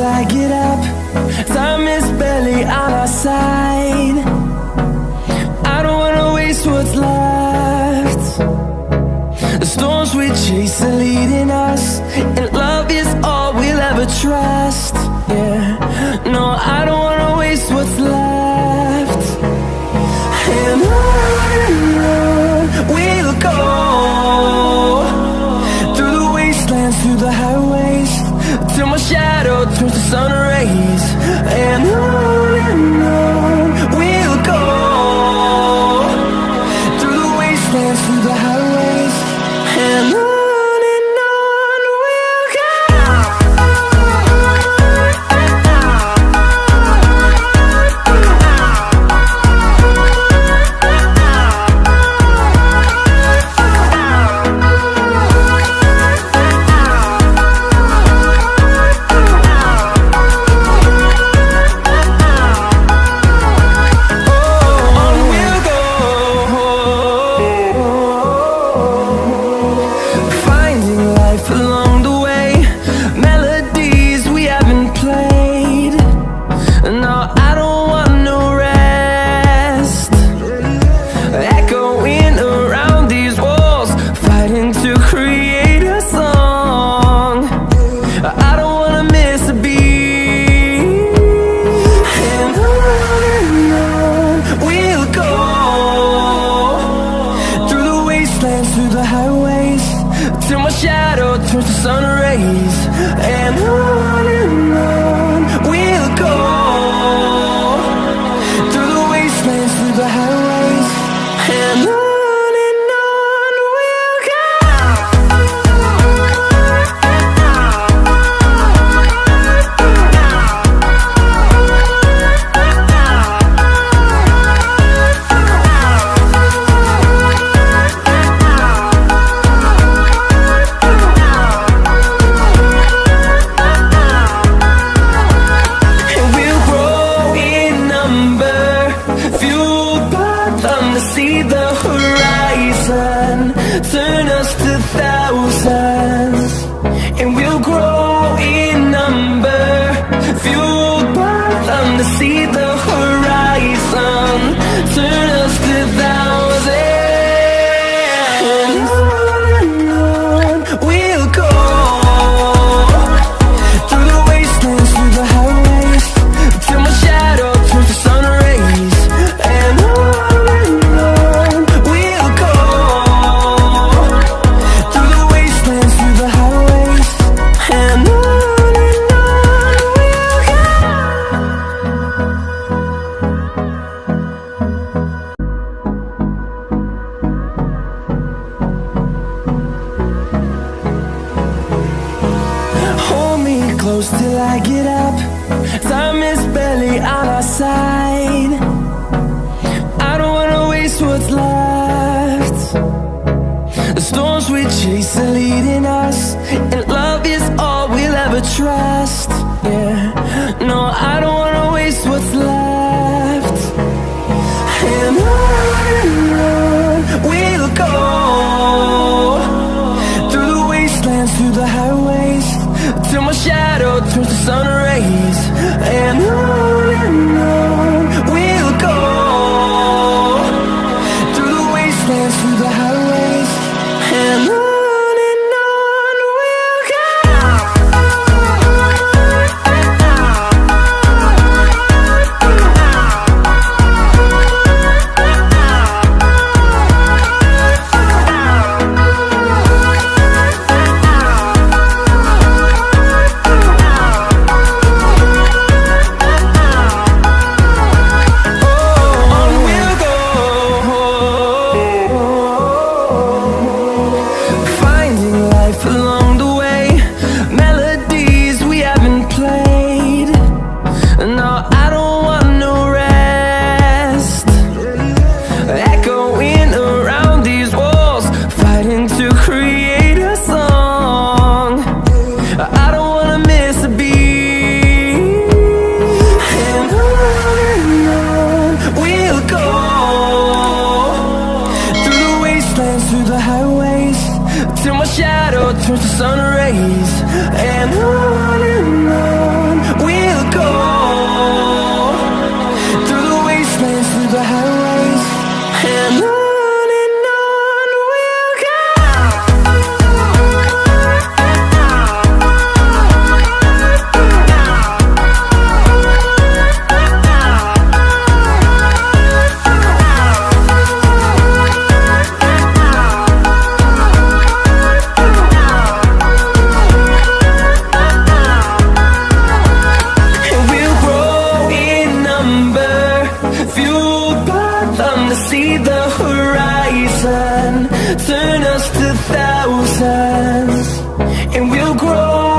till I get up. Time is barely on our side. I don't wanna waste what's left. The storms we chase are leading us, and love is all we'll ever trust. Yeah, no, I don't wanna waste what's left. And on we'll go, through the wastelands, through the highways, till my shadow turns to sun rays. And on we'll go, through the wastelands, through the highways, and on we'll go. Through the highways, till my shadow turns to sun rays. And on we'll go, through the wastelands, through the highways, and on we'll go. See the horizon turn us to thousands, and we'll grow in number, fueled by them. To see the horizon turn us to thousands, and on we'll go, through the wastelands, through the highways, till my shadow turns to sun rays. And close till I get up. Time is barely on our side. I don't wanna waste what's left. The storms we chase are leading us, and love is all we'll ever trust. Yeah, no, I don't wanna waste what's left. And on we'll go, through the wastelands, through the highways, till my shadow turns to sun rays. And on we'll go, through the wastelands, through the highways, and on we'll go. till my shadow turns to sun rays. And on And on we'll go. And we'll grow in number, fueled by them to see the horizon, turn us to thousands. And we'll grow